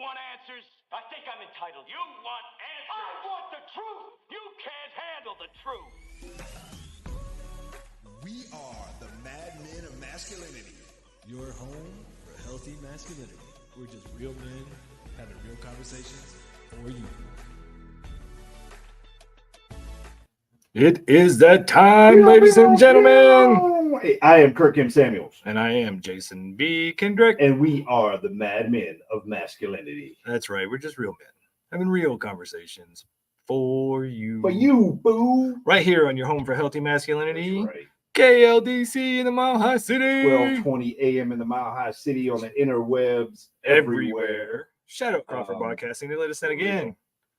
want answers? I think I'm entitled. You want answers? I want the truth. You can't handle the truth. We are the M.E.N of masculinity. Your home for healthy masculinity. We're just real men having real conversations for you. It is that time, ladies and gentlemen. Hey, I am Kirk M. Samuels. And I am Jason B. Kendrick. And we are the M.E.N of masculinity. That's right. We're just real men having real conversations for you. For you, boo. Right here on your home for healthy masculinity. That's right. KLDC in the Mile High City. 12:20 a.m. in the Mile High City on the interwebs. Everywhere. Shout out Crawford Broadcasting. They let us in again.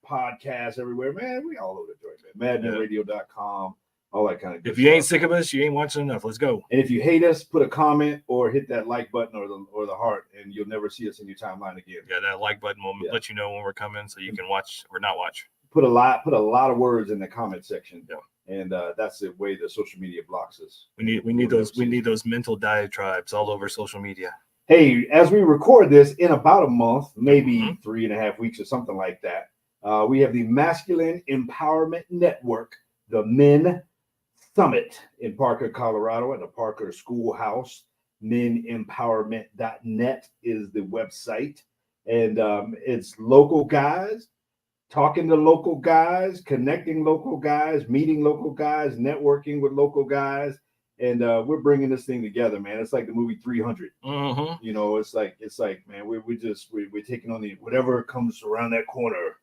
Podcasts everywhere. Man, we all over the joint, man. MadmenRadio.com. All that kind of good If you stuff. ain't sick of us, you ain't watching enough. Let's go. And if you hate us, put a comment or hit that like button or the heart, and you'll never see us in your timeline again. Yeah, that like button will let you know when we're coming, so you can watch or not watch. Put a lot of words in the comment section. Yeah. And that's the way the social media blocks us. We need those mental diatribes all over social media. Hey, as we record this in about a month, maybe 3.5 weeks or something like that, we have the Masculine Empowerment Network, the M.E.N Summit in Parker, Colorado, at the Parker Schoolhouse. MENempowerment.net is the website, and it's local guys talking to local guys, connecting local guys, meeting local guys, networking with local guys, and we're bringing this thing together, man. It's like the movie 300. You know, it's like man, we're taking on the whatever comes around that corner.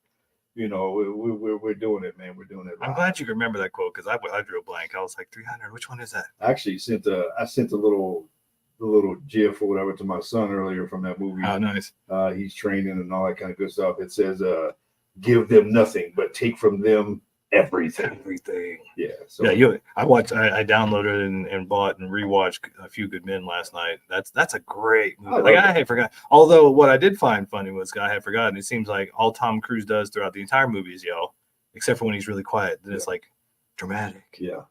You know, we're doing it, man. We're doing it. I'm glad you can remember that quote, because I drew a blank. I was like, 300. Which one is that? I actually sent a little GIF or whatever to my son earlier from that movie. Oh, nice. He's training and all that kind of good stuff. It says, give them nothing, but take from them everything. Yeah. So yeah, I downloaded and bought and rewatched A Few Good Men last night. That's a great movie. I had forgotten. Although what I did find funny was I had forgotten. It seems like all Tom Cruise does throughout the entire movie is yell, except for when he's really quiet. Then it's like dramatic. Yeah.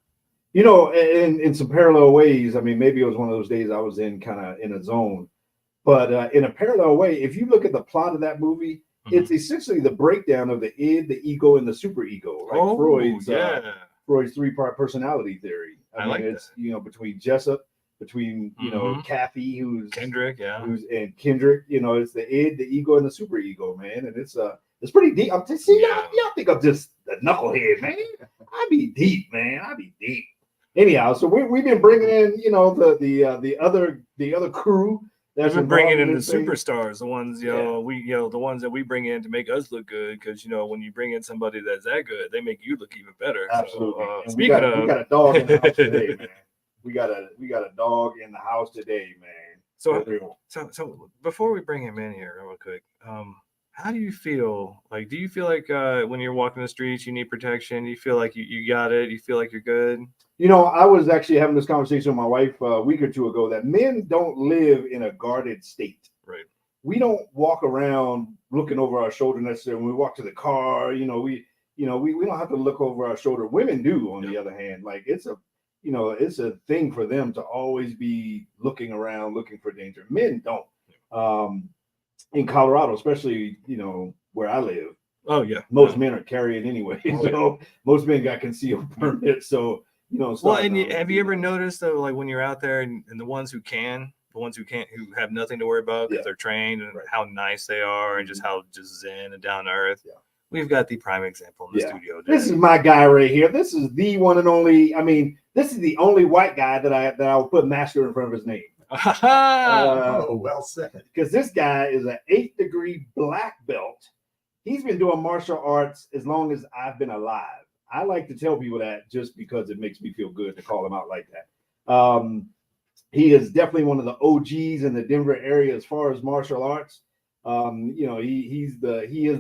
You know, in some parallel ways, I mean, maybe it was one of those days I was in kind of in a zone, but in a parallel way, if you look at the plot of that movie, it's essentially the breakdown of the id, the ego, and the superego, like Freud's three-part personality theory. I mean, it's between Jessup, between Kathy, who's Kendrick, and Kendrick. You know, it's the id, the ego, and the superego, man, and it's pretty deep. Y'all think I'm just a knucklehead, man. I be deep, man. I be deep. Anyhow, so we've been bringing in, the other crew. We've been bringing in the superstars, the ones the ones that we bring in to make us look good. Because when you bring in somebody that's that good, they make you look even better. Absolutely. So, we got a dog in the house today, man. We got a dog in the house today, man. So before we bring him in here, real quick, how do you feel? Like, do you feel like when you're walking the streets, you need protection? Do you feel like you got it? Do you feel like you're good? I was actually having this conversation with my wife a week or two ago that men don't live in a guarded state. Right. We don't walk around looking over our shoulder necessarily. When we walk to the car, we don't have to look over our shoulder. Women do, on the other hand. Like it's a thing for them to always be looking around, looking for danger. Men don't. In Colorado, especially, where I live. Oh yeah. Most men are carrying anyway. Most men got concealed permits. So have you ever noticed though, like when you're out there and the ones who can't, who have nothing to worry about because they're trained, and how nice they are, and just how just zen and down to earth. Yeah. We've got the prime example in the studio today. This is my guy right here. This is the one and only. I mean, this is the only white guy that I will put master in front of his name. Well said. Because this guy is an 8th degree black belt. He's been doing martial arts as long as I've been alive. I like to tell people that just because it makes me feel good to call him out like that. He is definitely one of the OGs in the Denver area as far as martial arts. He is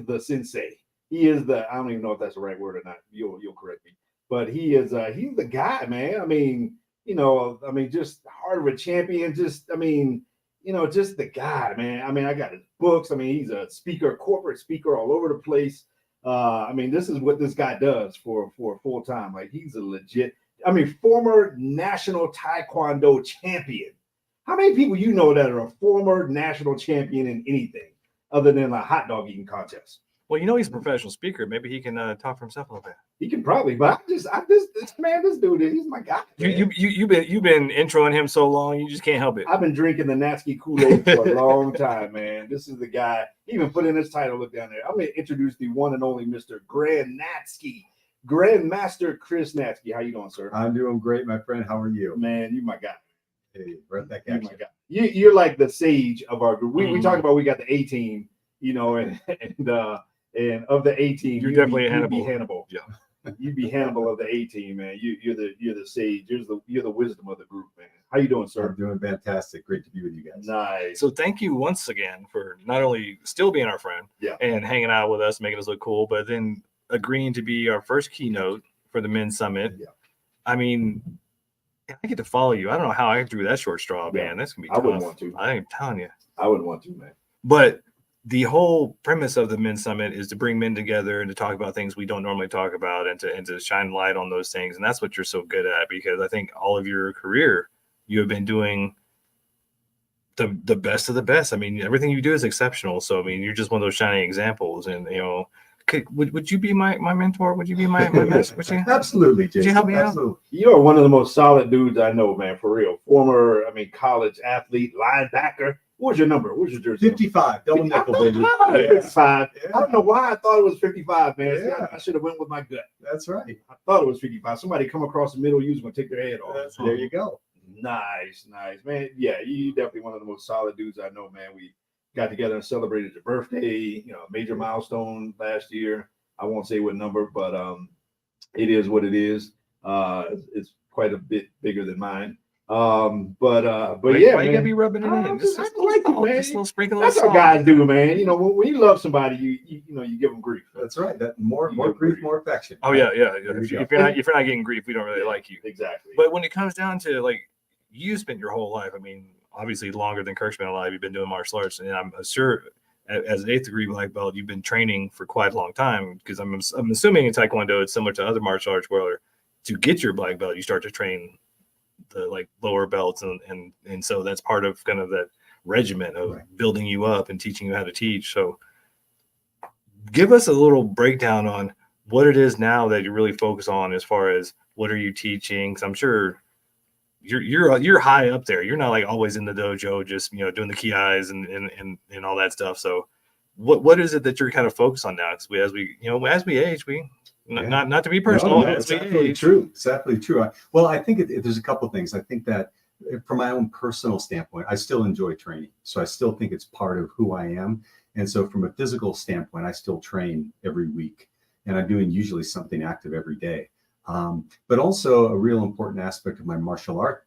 the sensei. He is the, I don't even know if that's the right word or not. You'll correct me. But he's the guy, man. I mean, just heart of a champion. Just the guy, man. I mean, I got his books. I mean, he's a speaker, corporate speaker all over the place. This is what this guy does for full time. Like, he's a legit, former national taekwondo champion. How many people that are a former national champion in anything? other than a hot dog eating contest. Well, you know he's a professional speaker. Maybe he can talk for himself a little bit. He can probably, but this dude, he's my guy. You've been introing him so long, you just can't help it. I've been drinking the Natske Kool-Aid for a long time, man. This is the guy. He even put in his title. Look down there. I'm going to introduce the one and only Mr. Grand Natske, Grandmaster Chris Natske. How you doing, sir? I'm doing great, my friend. How are you? Man, you my guy. Hey, right back You at my you. guy. You're like the sage of our group. We talk about we got the A team, you know, and of the A team, You're definitely Hannibal. Hannibal. Yeah. You be Hannibal of the A team, man. You're the sage. You're the wisdom of the group, man. How you doing, sir? I'm doing fantastic. Great to be with you guys. Nice. So thank you once again for not only still being our friend and hanging out with us, making us look cool, but then agreeing to be our first keynote for the men's summit. Yeah. I mean, I get to follow you. I don't know how I drew that short straw, man. That's gonna be tough. I wouldn't want to. I ain't telling you. I wouldn't want to, man. But the whole premise of the men's summit is to bring men together and to talk about things we don't normally talk about and to shine light on those things. And that's what you're so good at, because I think all of your career, you have been doing the best of the best. I mean, everything you do is exceptional. So, I mean, you're just one of those shining examples. And, you know, would you be my mentor? Would you be my mentor? Would you? Absolutely, Jason. Would you help me Absolutely. out? You are one of the most solid dudes I know, man, for real. Former, college athlete, linebacker. What was your number? What was your jersey? 55, double nickel, baby. 55. Yeah. I don't know why I thought it was 55, man. Yeah. I should have went with my gut. That's right. I thought it was 55. Somebody come across the middle, you was going to take their head off. There you go. Nice, man. Yeah, you definitely one of the most solid dudes I know, man. We got together and celebrated your birthday, a major milestone last year. I won't say what number, but it is what it is. It's quite a bit bigger than mine. But Why yeah, you gotta be rubbing it in? I like it, man. Just a little sprinkle. That's what guys do, man. When you love somebody, you give them grief. That's right. That more grief, more affection. Oh yeah. There If you you're go. not getting grief, we don't really like you. Exactly. But when it comes down to, like, you spent your whole life, I mean, obviously longer than Kirk's been alive, you've been doing martial arts, and I'm sure as an 8th degree black belt, you've been training for quite a long time, because I'm assuming in Taekwondo it's similar to other martial arts where to get your black belt you start to train the lower belts, and so that's part of kind of that regimen of building you up and teaching you how to teach. So give us a little breakdown on what it is now that you really focus on, as far as what are you teaching, because I'm sure you're high up there. You're not like always in the dojo just doing the ki and all that stuff. So what is it that you're kind of focused on now? Because as we age, not to be personal, No, it's absolutely true. It's absolutely true. I think there's a couple of things. I think that from my own personal standpoint, I still enjoy training. So I still think it's part of who I am. And so from a physical standpoint, I still train every week, and I'm doing usually something active every day. But also a real important aspect of my martial art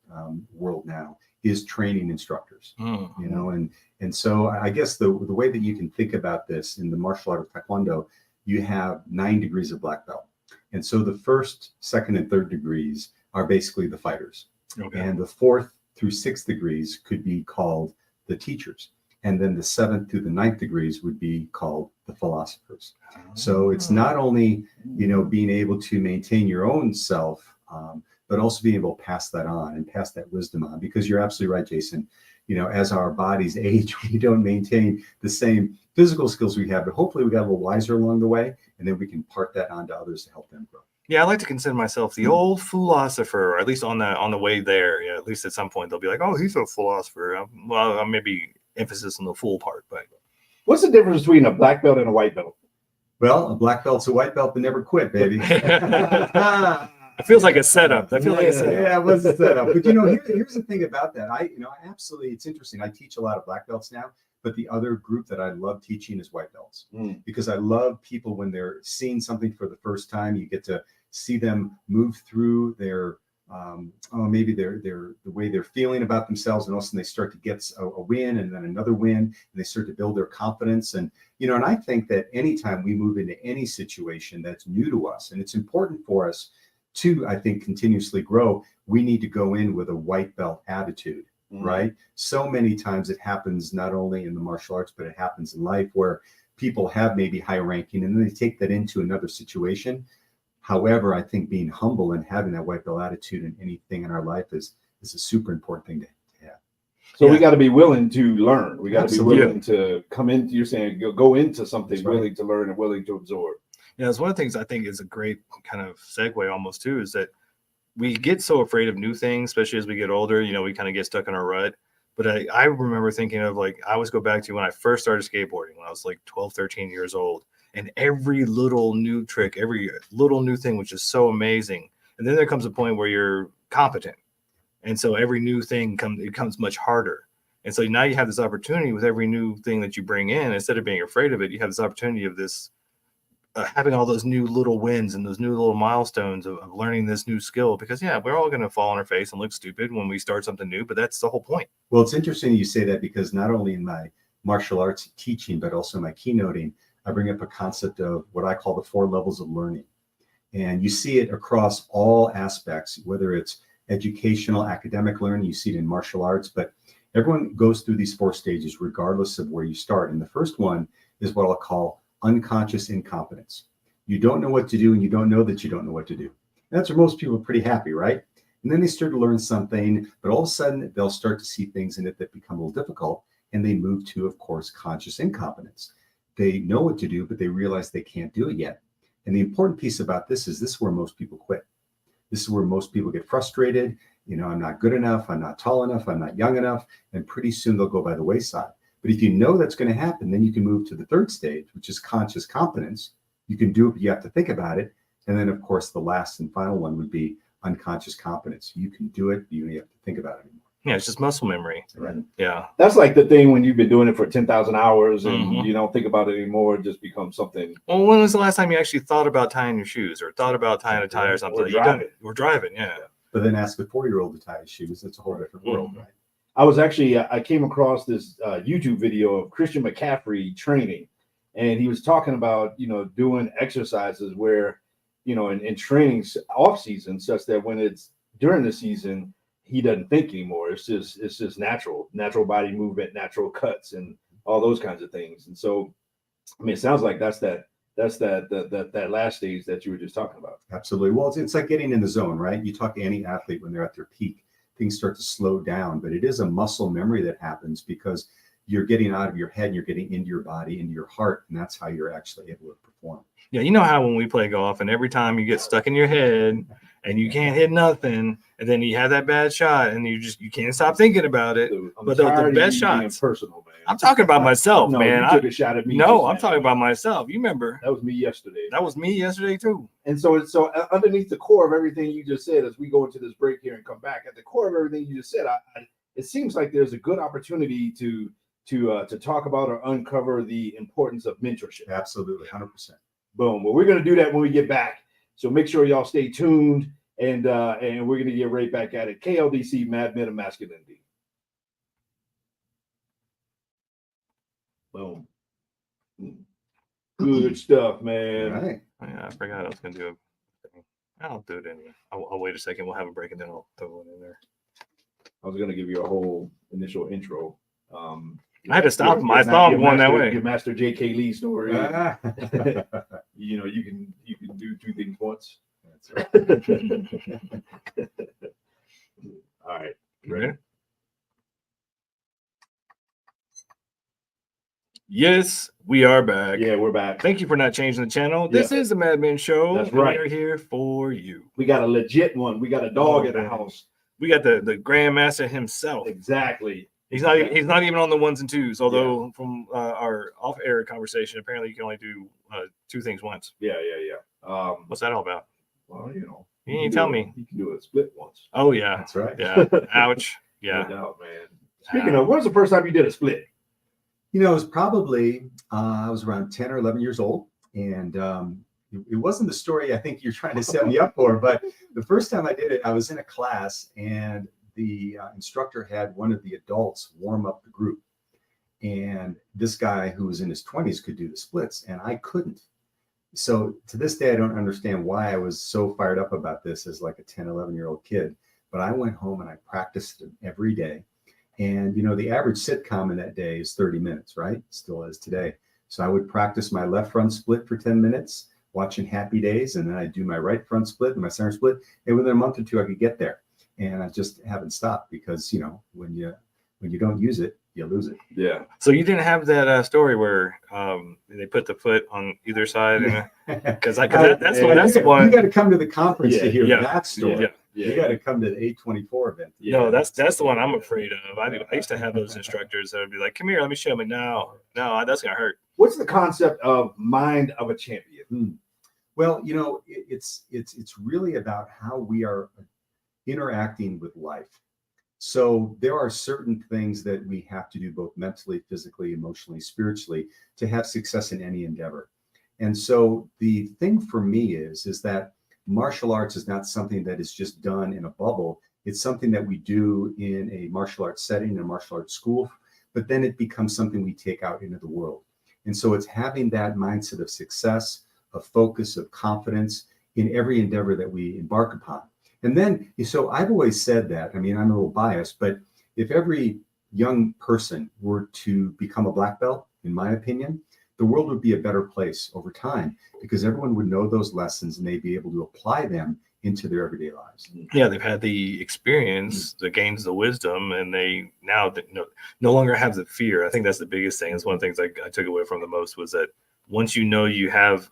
world now is training instructors, and so I guess the way that you can think about this in the martial art of Taekwondo, you have 9 degrees of black belt. And so the 1st, 2nd, and 3rd degrees are basically the fighters. Okay. And the 4th through 6th degrees could be called the teachers. And then the 7th through the 9th degrees would be called the philosophers. So it's not only, being able to maintain your own self, but also being able to pass that on and pass that wisdom on, because you're absolutely right, Jason. As our bodies age, we don't maintain the same physical skills we have, but hopefully we got a little wiser along the way, and then we can part that on to others to help them grow. Yeah, I like to consider myself the old philosopher, or at least on the way there. Yeah, at least at some point they'll be like, "Oh, he's a philosopher." Well, maybe emphasis on the full part, but what's the difference between a black belt and a white belt? Well, a black belt's a white belt that never quit, baby. It feels like a setup. Like a setup. Yeah, it was a setup. But here's the thing about that. I absolutely, it's interesting. I teach a lot of black belts now, but the other group that I love teaching is white belts, because I love people when they're seeing something for the first time. You get to see them move through their maybe the way they're feeling about themselves, and also they start to get a win and then another win, and they start to build their confidence. And and I think that anytime we move into any situation that's new to us, and it's important for us to, I think, continuously grow, we need to go in with a white belt attitude, right? So many times it happens not only in the martial arts, but it happens in life, where people have maybe high ranking and then they take that into another situation. However, I think being humble and having that white belt attitude in anything in our life is a super important thing to have. So we got to be willing to learn. We got to be Absolutely. willing to come into. You're saying go into something That's right. willing to learn and willing to absorb. Yeah, it's one of the things I think is a great kind of segue almost too, is that we get so afraid of new things, especially as we get older. You know, we kind of get stuck in our rut. But I remember thinking of, like, I always go back to when I first started skateboarding when I was like 12, 13 years old. And every little new trick, every little new thing was just so amazing. And then there comes a point where you're competent. And so every new thing becomes much harder. And so now you have this opportunity with every new thing that you bring in. Instead of being afraid of it, you have this opportunity of this having all those new little wins and those new little milestones of learning this new skill. Because, yeah, we're all going to fall on our face and look stupid when we start something new. But that's the whole point. Well, it's interesting you say that, because not only in my martial arts teaching, but also my keynoting, I bring up a concept of what I call the 4 levels of learning. And you see it across all aspects, whether it's educational, academic learning, you see it in martial arts, but everyone goes through these 4 stages regardless of where you start. And the first one is what I'll call unconscious incompetence. You don't know what to do, and you don't know that you don't know what to do. And that's where most people are pretty happy, right? And then they start to learn something, but all of a sudden they'll start to see things in it that become a little difficult, and they move to, of course, conscious incompetence. They know what to do, but they realize they can't do it yet. And the important piece about this is where most people quit. This is where most people get frustrated. You know, I'm not good enough. I'm not tall enough. I'm not young enough. And pretty soon they'll go by the wayside. But if you know that's going to happen, then you can move to the 3rd stage, which is conscious competence. You can do it, but you have to think about it. And then, of course, the last and final one would be unconscious competence. You can do it, but you don't have to think about it anymore. Yeah, it's just muscle memory. Right. Yeah. That's like the thing when you've been doing it for 10,000 hours and you don't think about it anymore. It just becomes something. Well, when was the last time you actually thought about tying your shoes or thought about tying a tie or something? Or driving, yeah. But then ask a 4-year-old to tie his shoes. It's a whole different world, right? I was actually, I came across this YouTube video of Christian McCaffrey training, and he was talking about, you know, doing exercises where, you know, in trainings off season, such that when it's during the season, he doesn't think anymore. It's just natural body movement, natural cuts, and all those kinds of things. And so, I mean, it sounds like that's that last stage that you were just talking about. Absolutely. Well, it's like getting in the zone, right? You talk to any athlete when they're at their peak, things start to slow down, but it is a muscle memory that happens because you're getting out of your head and you're getting into your body, into your heart, and that's how you're actually able to perform. Yeah, you know how when we play golf and every time you get stuck in your head and you can't hit nothing, and then you have that bad shot and you can't stop thinking about it. Dude, but the best shots. Personal, man. I'm talking about myself, man. You took a shot at me. No, I'm talking about myself. You remember? That was me yesterday. That was me yesterday too. And so underneath the core of everything you just said, as we go into this break here and come back, at the core of everything you just said, it seems like there's a good opportunity to talk about or uncover the importance of mentorship. Absolutely, 100%. Boom. Well, we're going to do that when we get back. So make sure y'all stay tuned, and we're going to get right back at it. KLDC, Mad Men of Masculinity. Boom. Good stuff, man. All right. Oh, yeah, I forgot I was going to do a thing. I'll do it anyway. I'll wait a second. We'll have a break and then I'll throw it in there. I was going to give you a whole initial intro. I had to stop him. I saw him going that way. Your Master J.K. Lee story. You know, you can do 2 things once. That's right. All right. Ready? Yes, we are back. Yeah, we're back. Thank you for not changing the channel. This is the Mad Men Show. That's right. We're here for you. We got a legit one. We got a dog in the house. We got the Grandmaster himself. Exactly. He's not even on the 1s and 2s. Although from our off-air conversation, apparently you can only do 2 things once. Yeah. What's that all about? Well, you know, You didn't tell me. You can do a split once. Oh yeah, That's right. yeah. Ouch. Yeah. No doubt, man. Speaking of, when's the first time you did a split? You know, it was probably, I was around 10 or 11 years old. And it wasn't the story I think you're trying to set me up for. But the first time I did it, I was in a class and the instructor had one of the adults warm up the group. And this guy who was in his 20s could do the splits and I couldn't. So to this day, I don't understand why I was so fired up about this as like a 10, 11-year-old kid. But I went home and I practiced it every day. And, you know, the average sitcom in that day is 30 minutes, right? Still is today. So I would practice my left front split for 10 minutes, watching Happy Days. And then I'd do my right front split and my center split. And within a month or 2, I could get there. And I just haven't stopped because, you know, when you When you don't use it, you lose it. Yeah. So you didn't have that story where they put the foot on either side, because that's the one. You got to come to the conference to hear yeah, that story. You got to come to the 824 event. No, that's the one I'm afraid of. I used to have those instructors that would be like, "Come here, let me show me." No, that's gonna hurt. What's the concept of mind of a champion? Well, it's really about how we are interacting with life. So there are certain things that we have to do both mentally, physically, emotionally, spiritually to have success in any endeavor. And so the thing for me is that martial arts is not something that is just done in a bubble. It's something that we do in a martial arts setting, in a martial arts school, but then it becomes something we take out into the world. And so it's having that mindset of success, of focus, of confidence in every endeavor that we embark upon. And then, so I've always said that, I'm a little biased, but if every young person were to become a black belt, in my opinion, the world would be a better place over time because everyone would know those lessons and they'd be able to apply them into their everyday lives. Yeah, they've had the experience, the gains, the wisdom, and they now no longer have the fear. I think that's the biggest thing. It's one of the things I took away from the most was that once you know you have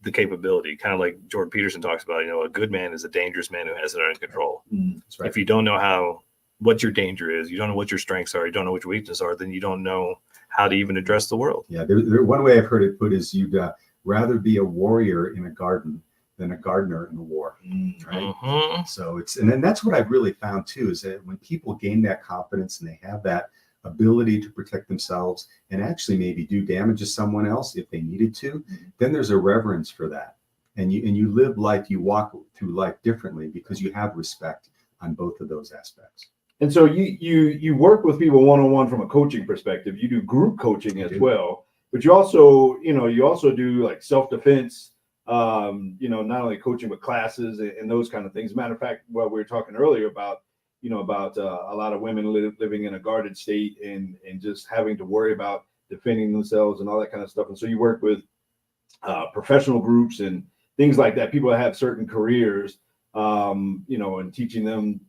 the capability, kind of like Jordan Peterson talks about, a good man is a dangerous man who has it under control. That's right. If you don't know what your danger is, you don't know what your strengths are, you don't know what your weaknesses are, then you don't know how to even address the world. Yeah, one way I've heard it put is you'd rather be a warrior in a garden than a gardener in a war, right? Mm-hmm. So and then that's what I've really found too, is that when people gain that confidence and they have that ability to protect themselves and actually maybe do damage to someone else if they needed to, then there's a reverence for that. And you live life, you walk through life differently because you have respect on both of those aspects. And so you work with people one-on-one from a coaching perspective. You do group coaching as well, but you also do like self-defense, not only coaching but classes and those kind of things. Matter of fact, what we were talking earlier about a lot of women living in a guarded state and just having to worry about defending themselves and all that kind of stuff. And so you work with professional groups and things like that, people that have certain careers, and teaching them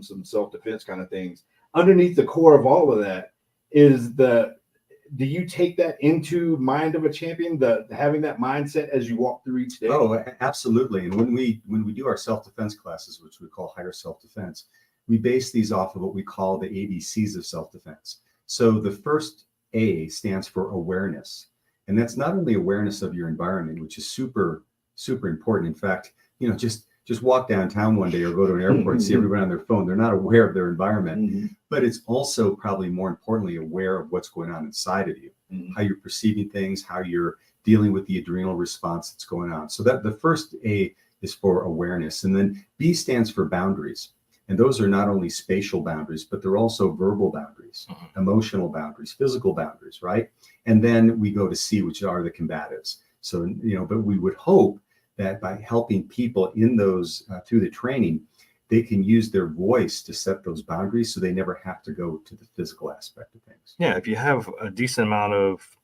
some self-defense kind of things. Underneath the core of all of that is do you take that into mind of a champion, having that mindset as you walk through each day? Oh, absolutely. And when we do our self-defense classes, which we call higher self-defense, we base these off of what we call the ABCs of self-defense. So the first A stands for awareness. And that's not only awareness of your environment, which is super, super important. In fact, just walk downtown one day or go to an airport and see everybody on their phone. They're not aware of their environment, but it's also probably more importantly aware of what's going on inside of you, how you're perceiving things, how you're dealing with the adrenal response that's going on. So that the first A is for awareness. And then B stands for boundaries. And those are not only spatial boundaries, but they're also verbal boundaries, emotional boundaries, physical boundaries, right? And then we go to C, which are the combatives. So, but we would hope that by helping people in those through the training, they can use their voice to set those boundaries so they never have to go to the physical aspect of things. Yeah, if you have a decent amount of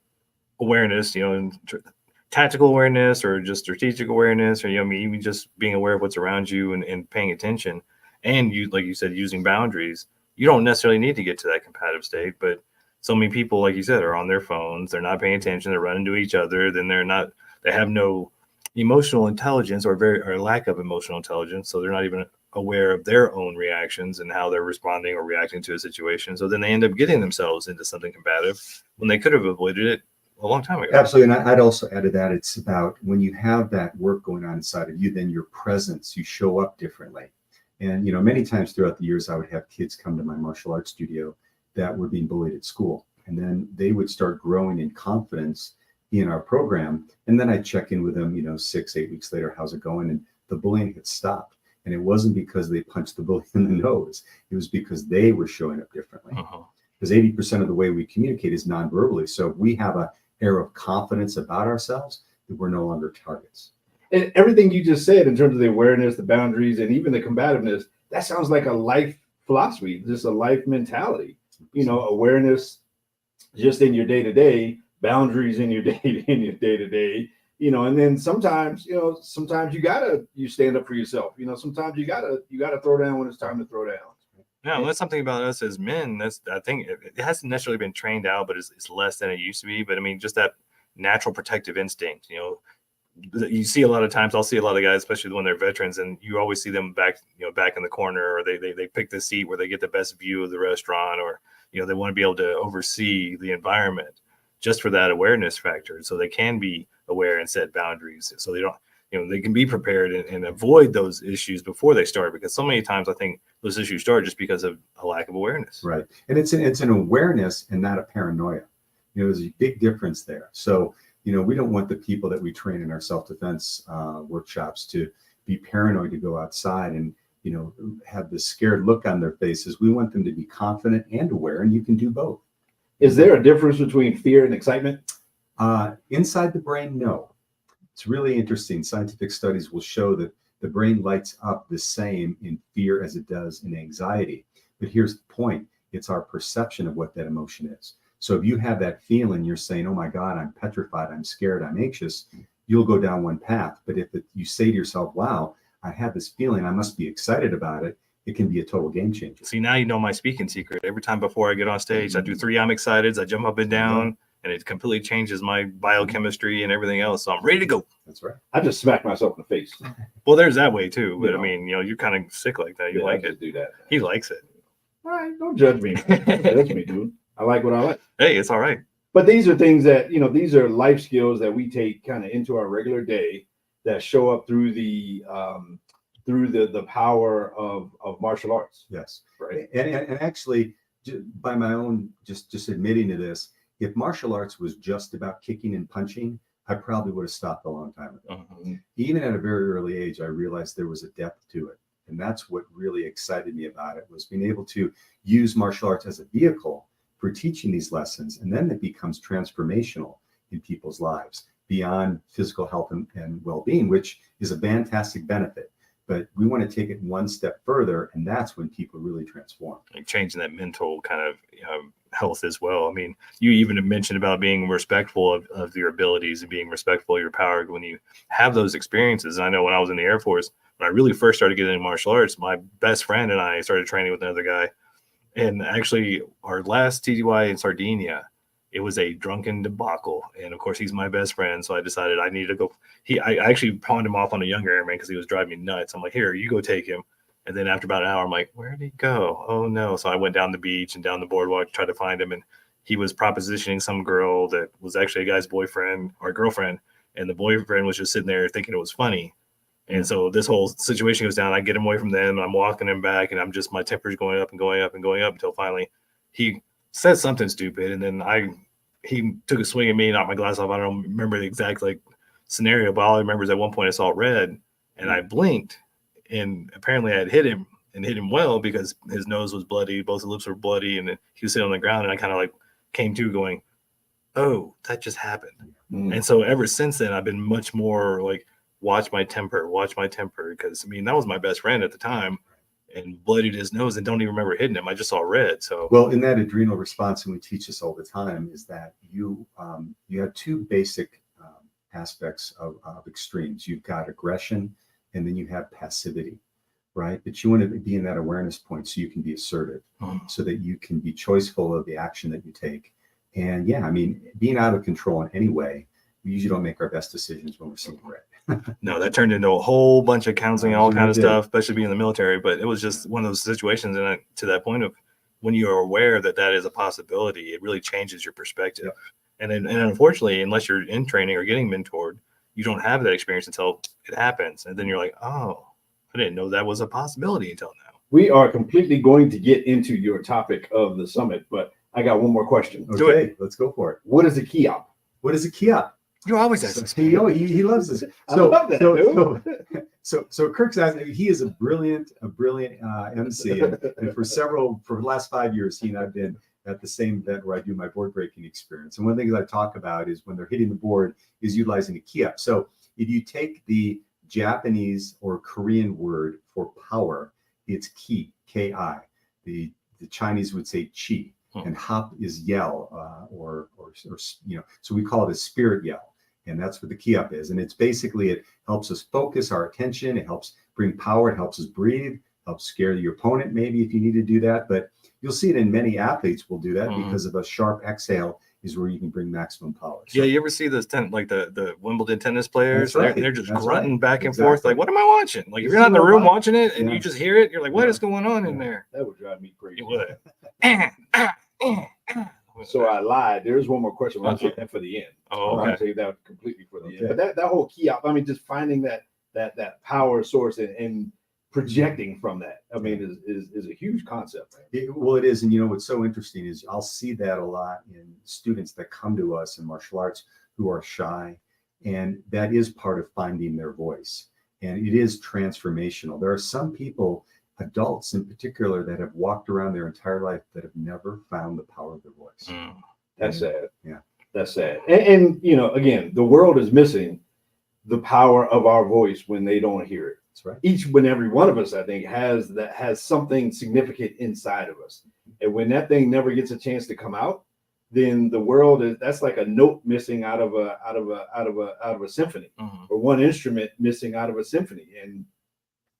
awareness, tactical awareness or just strategic awareness, or even just being aware of what's around you and paying attention, and you, like you said, using boundaries, you don't necessarily need to get to that competitive state. But so many people, like you said, are on their phones, they're not paying attention, they're running to each other, then they have no emotional intelligence or lack of emotional intelligence, so they're not even aware of their own reactions and how they're responding or reacting to a situation. So then they end up getting themselves into something combative when they could have avoided it a long time ago. Absolutely. And I'd also add to that, it's about when you have that work going on inside of you, then your presence, you show up differently. And many times throughout the years, I would have kids come to my martial arts studio that were being bullied at school, and then they would start growing in confidence in our program. And then I check in with them, 6-8 weeks later, how's it going? And the bullying had stopped. And it wasn't because they punched the bully in the nose. It was because they were showing up differently. Because 80% of the way we communicate is non-verbally. So if we have an air of confidence about ourselves, that we're no longer targets. And everything you just said in terms of the awareness, the boundaries, and even the combativeness, that sounds like a life philosophy, just a life mentality. Awareness just in your day-to-day, boundaries in your day-to-day, and then sometimes you stand up for yourself. Sometimes you gotta throw down when it's time to throw down. Yeah, well, that's something about us as men. I think it hasn't necessarily been trained out, but it's less than it used to be. But I mean, just that natural protective instinct. You see a lot of times. I'll see a lot of guys, especially when they're veterans, and you always see them back in the corner, or they pick the seat where they get the best view of the restaurant, or they want to be able to oversee the environment just for that awareness factor, so they can be aware and set boundaries, so they don't. They can be prepared and avoid those issues before they start, because so many times I think those issues start just because of a lack of awareness. Right. And it's an awareness and not a paranoia. There's a big difference there. So, we don't want the people that we train in our self-defense workshops to be paranoid to go outside and, have this scared look on their faces. We want them to be confident and aware, and you can do both. Is there a difference between fear and excitement? Inside the brain, no. It's really interesting. Scientific studies will show that the brain lights up the same in fear as it does in anxiety. But here's the point. It's our perception of what that emotion is. So if you have that feeling, you're saying, oh my God, I'm petrified, I'm scared, I'm anxious, you'll go down one path. But if you say to yourself, wow, I have this feeling, I must be excited about it, it can be a total game changer. See, now you know my speaking secret. Every time before I get on stage, I do 3 I'm excited, I jump up and down. And it completely changes my biochemistry and everything else. So I'm ready to go. That's right. I just smacked myself in the face. Well, there's that way too. But I mean, you're kind of sick like that. You like it. Do that. He likes it. All right, don't judge me. Don't judge me, dude. I like what I like. Hey, it's all right. But these are things that these are life skills that we take kind of into our regular day that show up through the power of martial arts. Yes. Right. And actually, by my own just admitting to this, if martial arts was just about kicking and punching, I probably would have stopped a long time ago. Uh-huh. Even at a very early age, I realized there was a depth to it. And that's what really excited me about it, was being able to use martial arts as a vehicle for teaching these lessons. And then it becomes transformational in people's lives beyond physical health and well-being, which is a fantastic benefit. But we want to take it one step further, and that's when people really transform. Like changing that mental kind of health as well. I mean, you even mentioned about being respectful of your abilities and being respectful of your power when you have those experiences. And I know when I was in the Air Force, when I really first started getting into martial arts, my best friend and I started training with another guy. And actually, our last TDY in Sardinia, it was a drunken debacle. And of course, he's my best friend. So I decided I needed to go. I actually pawned him off on a younger airman because he was driving me nuts. I'm like, here, you go take him. And then after about an hour, I'm like, where did he go? Oh, no. So I went down the beach and down the boardwalk to try to find him. And he was propositioning some girl that was actually a guy's boyfriend or girlfriend. And the boyfriend was just sitting there thinking it was funny. And so this whole situation goes down. I get him away from them. I'm walking him back. And my temperature's going up and going up and going up until finally he said something stupid. And then he took a swing at me, knocked my glass off. I don't remember the exact scenario, but all I remember is at one point I saw red and I blinked. And apparently I had hit him and hit him well, because his nose was bloody, both the lips were bloody, and then he was sitting on the ground, and I kind of came to going, oh, that just happened. And so ever since then, I've been much more watch my temper, because I mean, that was my best friend at the time, and bloodied his nose and don't even remember hitting him. I just saw red. So well, in that adrenal response, and we teach this all the time, is that you have two basic aspects of extremes. You've got aggression, and then you have passivity, right? But you want to be in that awareness point so you can be assertive, so that you can be choiceful of the action that you take. And yeah, I mean, being out of control in any way, we usually don't make our best decisions when we're seeing red. No, that turned into a whole bunch of counseling, all kind of stuff, especially being in the military. But it was just one of those situations, and to that point of when you are aware that is a possibility, it really changes your perspective. And unfortunately, unless you're in training or getting mentored, you don't have that experience until it happens. And then you're like, oh, I didn't know that was a possibility until now. We are completely going to get into your topic of the summit, but I got one more question. Okay, let's go for it. What is a key op? What is a key op? You always ask this. He loves this. I love that, So Kirk's asking, he is a brilliant MC, and for the last 5 years, he and I've been at the same event where I do my board breaking experience. And one of the things I talk about is when they're hitting the board is utilizing a key up. So if you take the Japanese or Korean word for power, it's ki, K-I. The Chinese would say chi, and hop is yell, or so we call it a spirit yell. And that's what the key up is. And it's basically, it helps us focus our attention. It helps bring power. It helps us breathe. help scare your opponent, maybe if you need to do that. But you'll see it in many athletes will do that because of a sharp exhale is where you can bring maximum power. So, yeah, you ever see those the Wimbledon tennis players? That's right. They're just That's grunting right. back and Exactly. forth. Like, what am I watching? Like, if This you're not in the is room what I- watching it and Yeah. you just hear it, you're like, what Yeah. is going on in there? That would drive me crazy. It would. So I lied. There's one more question. I'll Okay. save that for the end. Oh, I'll okay. save that completely for the Okay. end. But that whole key out, I mean, just finding that power source and projecting from that, I mean, is a huge concept. Right? Well, it is. And you know, what's so interesting is I'll see that a lot in students that come to us in martial arts who are shy. And that is part of finding their voice. And it is transformational. There are some people, adults in particular, that have walked around their entire life that have never found the power of their voice. That's sad. Yeah. That's sad. And you know, again, the world is missing the power of our voice when they don't hear it. That's right. Each and every one of us, I think, has something significant inside of us. And when that thing never gets a chance to come out, then the world that's like a note missing out of a symphony, or one instrument missing out of a symphony. And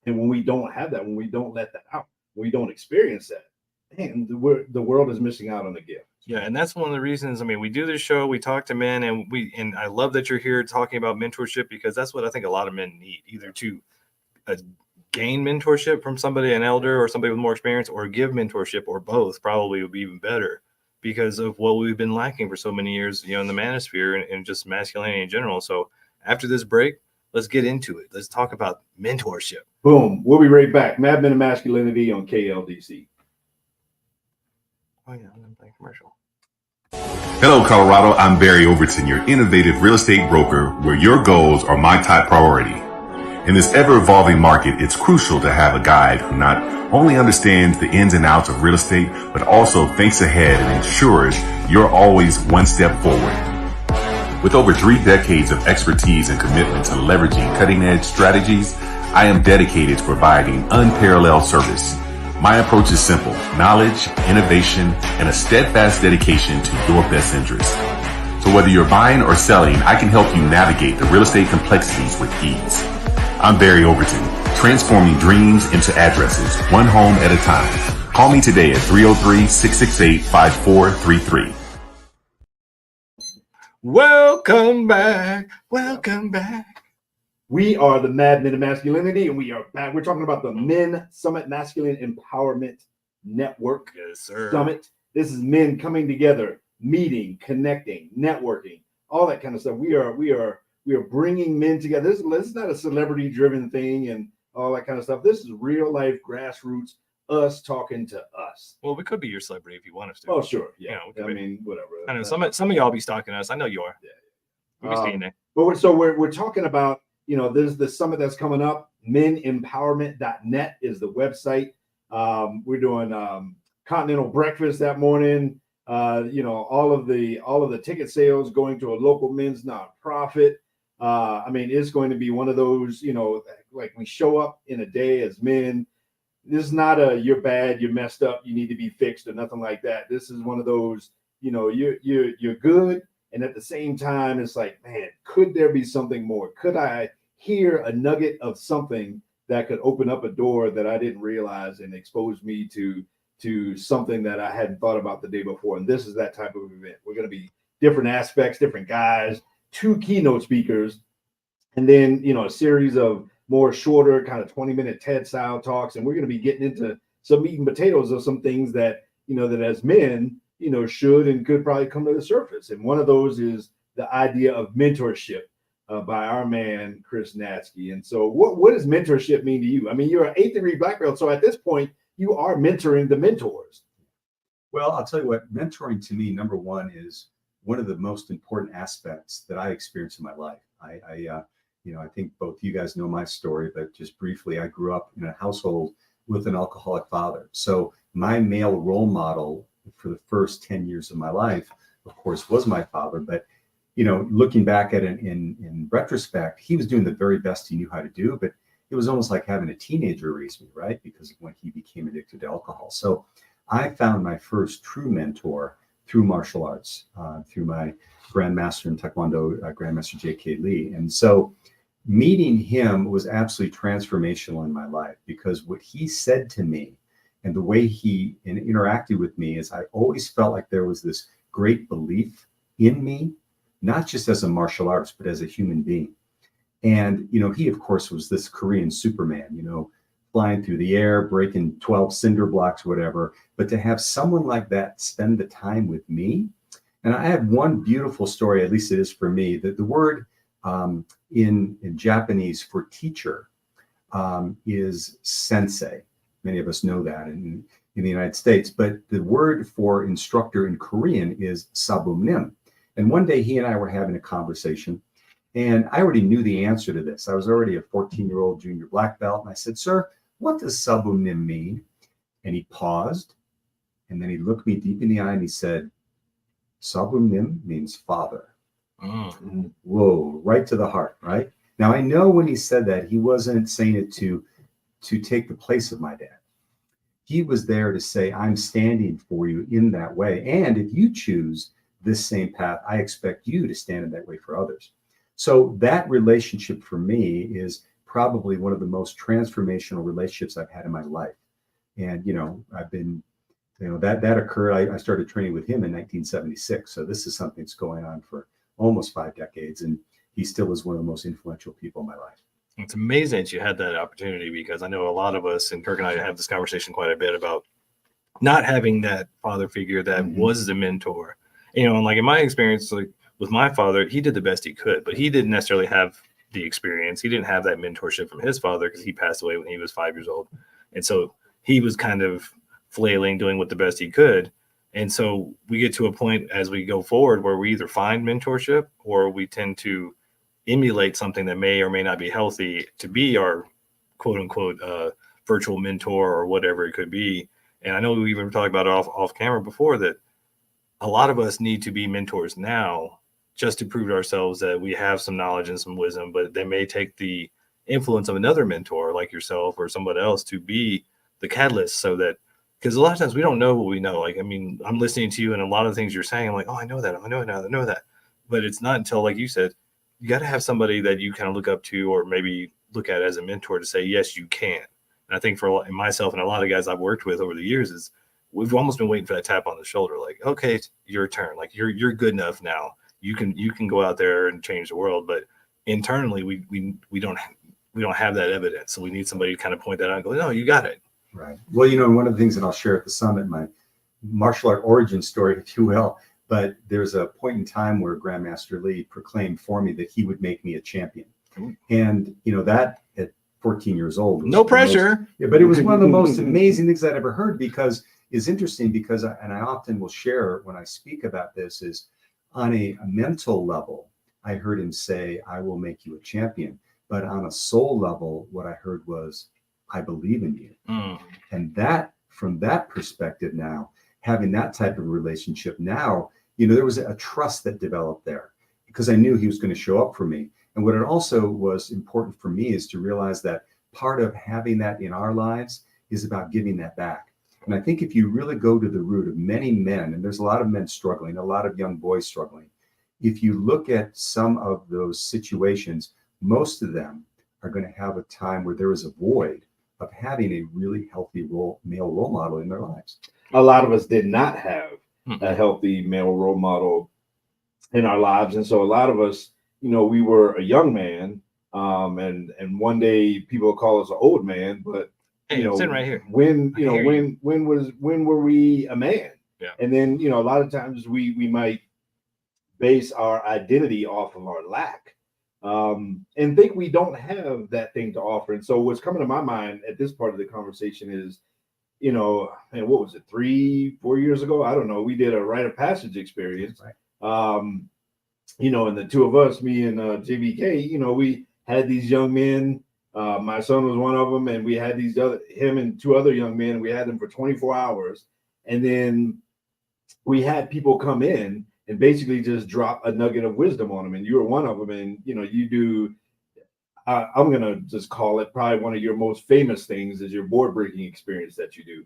when we don't have that, when we don't let that out, when we don't experience that, man, the world is missing out on the gift. Yeah, and that's one of the reasons. I mean, we do this show, we talk to men, and I love that you're here talking about mentorship, because that's what I think a lot of men need, either to gain mentorship from somebody, an elder or somebody with more experience, or give mentorship, or both probably would be even better, because of what we've been lacking for so many years, you know, in the manosphere and just masculinity in general. So after this break, let's get into it. Let's talk about mentorship. Boom. We'll be right back. Mad Men of Masculinity on KLDC. Oh yeah, I'm playing commercial. Hello, Colorado. I'm Barry Overton, your innovative real estate broker, where your goals are my top priority. In this ever-evolving market, it's crucial to have a guide who not only understands the ins and outs of real estate, but also thinks ahead and ensures you're always one step forward. With over 3 decades of expertise and commitment to leveraging cutting-edge strategies, I am dedicated to providing unparalleled service. My approach is simple: knowledge, innovation, and a steadfast dedication to your best interest. So whether you're buying or selling, I can help you navigate the real estate complexities with ease. I'm Barry Overton, transforming dreams into addresses, one home at a time. Call me today at 303-668-5433. Welcome back. Welcome back. We are the Mad Men of Masculinity, and we are back. We're talking about the Men Summit Masculine Empowerment Network. Yes, sir. Summit. This is men coming together, meeting, connecting, networking, all that kind of stuff. We are bringing men together. This is not a celebrity-driven thing and all that kind of stuff. This is real life, grassroots, us talking to us. Well, we could be your celebrity if you want us to. Oh, sure. Yeah. Yeah, we could I be. mean, whatever. I know some of y'all be stalking us. I know you are. Yeah. We'll be seeing it. But we're talking about, you know, there's the summit that's coming up. menempowerment.net is the website. We're doing continental breakfast that morning. You know, all of the ticket sales going to a local men's nonprofit. I mean, it's going to be one of those, you know, like we show up in a day as men. This is not a you're bad, you're messed up, you need to be fixed or nothing like that. This is one of those, you know, you're good. And at the same time, it's like, man, could there be something more? Could I hear a nugget of something that could open up a door that I didn't realize and expose me to something that I hadn't thought about the day before? And this is that type of event. We're going to be different aspects, different guys, 2 keynote speakers, and then, you know, a series of more shorter kind of 20-minute TED style talks. And we're going to be getting into some meat and potatoes of some things that, you know, that as men, you know, should and could probably come to the surface. And one of those is the idea of mentorship by our man, Chris Natske. And so what does mentorship mean to you? I mean, you're an 8th degree black belt. So at this point, you are mentoring the mentors. Well, I'll tell you what, mentoring to me, number one, is one of the most important aspects that I experienced in my life. You know, I think both you guys know my story, but just briefly, I grew up in a household with an alcoholic father. So my male role model for the first 10 years of my life, of course, was my father. But, you know, looking back at it in retrospect, he was doing the very best he knew how to do, but it was almost like having a teenager raise me, right? Because when he became addicted to alcohol. So I found my first true mentor through martial arts, through my grandmaster in Taekwondo, Grandmaster J.K. Lee. And so meeting him was absolutely transformational in my life, because what he said to me and the way he interacted with me is I always felt like there was this great belief in me, not just as a martial artist, but as a human being. And, he, of course, was this Korean Superman, flying through the air, breaking 12 cinder blocks, whatever. But to have someone like that spend the time with me. And I have one beautiful story, at least it is for me, that the word in Japanese for teacher is sensei. Many of us know that in the United States. But the word for instructor in Korean is sabumnim. And one day he and I were having a conversation, and I already knew the answer to this. I was already a 14-year-old junior black belt. And I said, "Sir, what does sabumnim mean?" And he paused, and then he looked me deep in the eye and he said, "Sabumnim means father." Whoa, right to the heart, right? Now, I know when he said that, he wasn't saying it to take the place of my dad. He was there to say, I'm standing for you in that way. And if you choose this same path, I expect you to stand in that way for others. So that relationship for me is probably one of the most transformational relationships I've had in my life. And, I've been, that occurred. I started training with him in 1976. So this is something that's going on for almost 5 decades. And he still is one of the most influential people in my life. It's amazing that you had that opportunity, because I know a lot of us, and Kirk and I have this conversation quite a bit about not having that father figure that was the mentor. And like in my experience, like with my father, he did the best he could, but he didn't necessarily have the experience. He didn't have that mentorship from his father, because he passed away when he was 5 years old. And so he was kind of flailing, doing what the best he could. And so we get to a point as we go forward where we either find mentorship, or we tend to emulate something that may or may not be healthy to be our quote unquote virtual mentor or whatever it could be. And I know we even talked about it off camera before, that a lot of us need to be mentors now, just to prove to ourselves that we have some knowledge and some wisdom, but they may take the influence of another mentor like yourself or somebody else to be the catalyst, so that, because a lot of times we don't know what we know. Like, I mean, I'm listening to you and a lot of things you're saying, I'm like, oh, I know that. I know that. But it's not until, like you said, you got to have somebody that you kind of look up to, or maybe look at as a mentor, to say, yes, you can. And I think for myself and a lot of guys I've worked with over the years, is we've almost been waiting for that tap on the shoulder. Like, okay, it's your turn. Like you're good enough now. You can go out there and change the world. But internally, we don't have that evidence. So we need somebody to kind of point that out and go, no, you got it. Right. Well, one of the things that I'll share at the summit, my martial art origin story, if you will, but there's a point in time where Grandmaster Lee proclaimed for me that he would make me a champion. And, that at 14 years old. No pressure. But it was one of the most amazing things I'd ever heard, because it's interesting, because, and I often will share when I speak about this, is on a mental level, I heard him say, I will make you a champion. But on a soul level, what I heard was, I believe in you. And that, from that perspective now, having that type of relationship now, there was a trust that developed there, because I knew he was going to show up for me. And what it also was important for me is to realize that part of having that in our lives is about giving that back. And I think if you really go to the root of many men, and there's a lot of men struggling, a lot of young boys struggling, if you look at some of those situations, most of them are going to have a time where there is a void of having a really healthy male role model in their lives. A lot of us did not have a healthy male role model in our lives. And so a lot of us, we were a young man, and one day people call us an old man, but hey, sitting right here. When were we a man? Yeah. And then, a lot of times we might base our identity off of our lack, and think we don't have that thing to offer. And so what's coming to my mind at this part of the conversation is, and what was it, 3-4 years ago? I don't know. We did a rite of passage experience. Right. And the two of us, me and JVK, we had these young men. My son was one of them, and we had him and 2 other young men. We had them for 24 hours. And then we had people come in and basically just drop a nugget of wisdom on them. And you were one of them. And, you do, I'm going to just call it probably one of your most famous things is your board breaking experience that you do.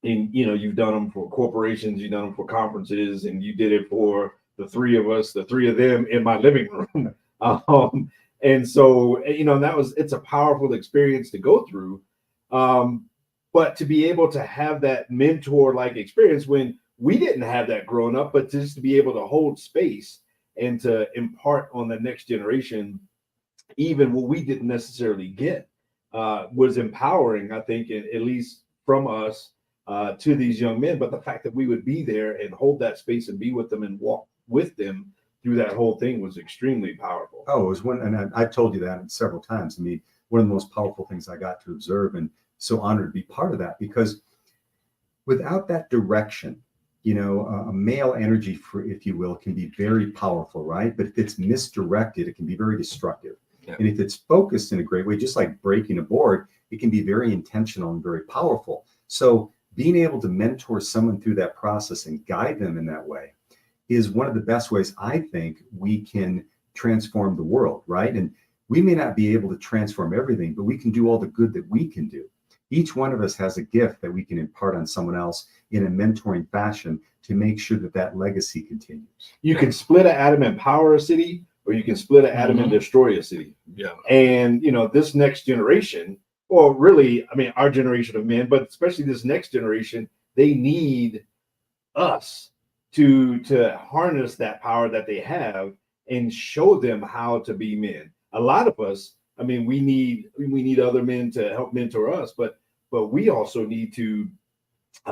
And, you've done them for corporations, you've done them for conferences, and you did it for the 3 of us, the 3 of them in my living room. And so, it's a powerful experience to go through. But to be able to have that mentor like experience when we didn't have that growing up, but just to be able to hold space and to impart on the next generation, even what we didn't necessarily get, was empowering, I think, at least from us to these young men. But the fact that we would be there and hold that space and be with them and walk with them through that whole thing was extremely powerful. Oh, it was one, and I've told you that several times. I mean, one of the most powerful things I got to observe, and so honored to be part of that, because without that direction, a male energy, if you will, can be very powerful, right? But if it's misdirected, it can be very destructive. Yeah. And if it's focused in a great way, just like breaking a board, it can be very intentional and very powerful. So being able to mentor someone through that process and guide them in that way is one of the best ways I think we can transform the world, right? And we may not be able to transform everything, but we can do all the good that we can do. Each one of us has a gift that we can impart on someone else in a mentoring fashion to make sure that legacy continues. You can split an atom and power a city, or you can split an atom and destroy a city. Yeah. And, this next generation, or really, our generation of men, but especially this next generation, they need us to harness that power that they have and show them how to be men. A lot of us, we need other men to help mentor us, but we also need to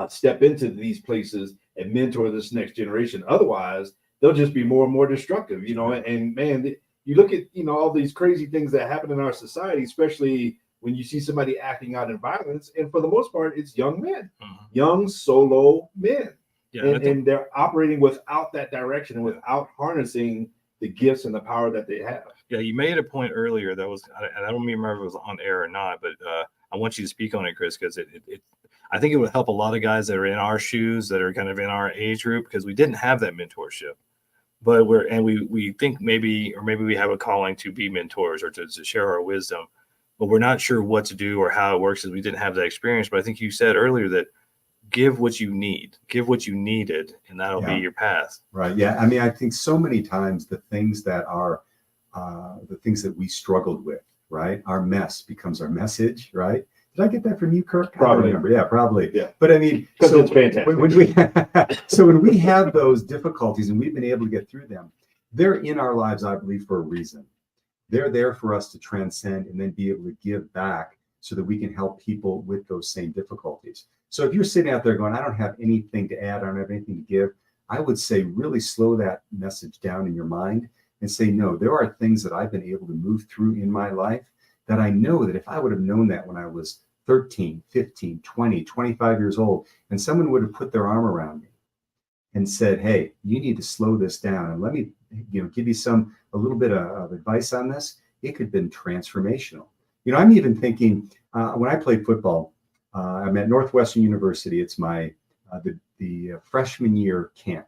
step into these places and mentor this next generation. Otherwise, they'll just be more and more destructive, and man, you look at, all these crazy things that happen in our society, especially when you see somebody acting out in violence. And for the most part, it's young men, young solo men. Yeah, and they're operating without that direction and without harnessing the gifts and the power that they have. Yeah, you made a point earlier that was, I don't remember if it was on air or not, but I want you to speak on it, Chris, because I think it would help a lot of guys that are in our shoes, that are kind of in our age group, because we didn't have that mentorship. But we think maybe we have a calling to be mentors or to share our wisdom, but we're not sure what to do or how it works, because we didn't have that experience. But I think you said earlier that give what you need, give what you needed, and that'll be your path. Right. Yeah. I think so many times the things that are the things that we struggled with, right? Our mess becomes our message, right? Did I get that from you, Kirk? Probably. I don't remember. Yeah, probably. Yeah. But because it's fantastic. When we have those difficulties and we've been able to get through them, they're in our lives, I believe, for a reason. They're there for us to transcend and then be able to give back so that we can help people with those same difficulties. So if you're sitting out there going, I don't have anything to add, I don't have anything to give, I would say really slow that message down in your mind and say, no, there are things that I've been able to move through in my life that I know that if I would have known that when I was 13, 15, 20, 25 years old, and someone would have put their arm around me and said, hey, you need to slow this down and let me give you a little bit of advice on this, it could have been transformational. I'm even thinking when I played football, I'm at Northwestern University. It's my the freshman year camp.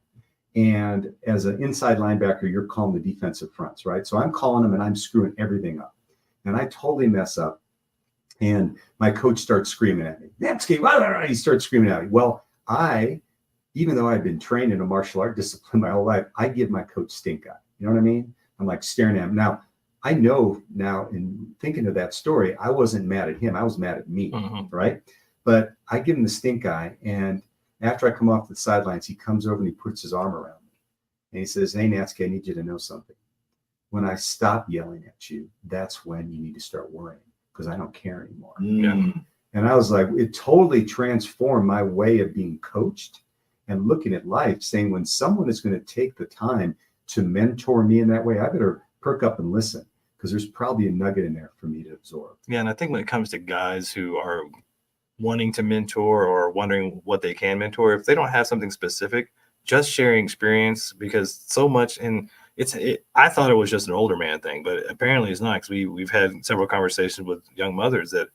And as an inside linebacker, you're calling the defensive fronts, right? So I'm calling them and I'm screwing everything up. And I totally mess up. And my coach starts screaming at me. Natske, he starts screaming at me. Well, even though I've been trained in a martial art discipline my whole life, I give my coach stink eye. You know what I mean? I'm like staring at him. Now, I know now in thinking of that story, I wasn't mad at him. I was mad at me, right? But I give him the stink eye. And after I come off the sidelines, he comes over and he puts his arm around me. And he says, hey, Natske, I need you to know something. When I stop yelling at you, that's when you need to start worrying, because I don't care anymore. Yeah. And I was like, it totally transformed my way of being coached and looking at life, saying when someone is going to take the time to mentor me in that way, I better perk up and listen, because there's probably a nugget in there for me to absorb. Yeah, and I think when it comes to guys who are wanting to mentor or wondering what they can mentor, if they don't have something specific, just sharing experience, because so much, and I thought it was just an older man thing, but apparently it's not, because we've had several conversations with young mothers that,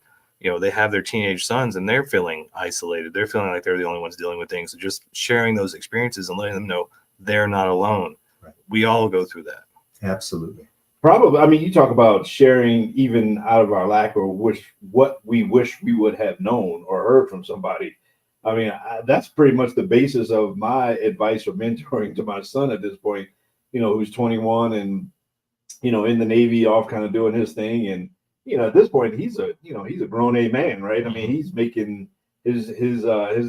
they have their teenage sons and they're feeling isolated. They're feeling like they're the only ones dealing with things. So just sharing those experiences and letting them know they're not alone. Right. We all go through that. Absolutely. Probably. You talk about sharing even out of our lack, or what we wish we would have known or heard from somebody. That's pretty much the basis of my advice or mentoring to my son at this point, who's 21, and in the Navy, off kind of doing his thing. And, at this point, he's a grown a man, right? I mean, he's making his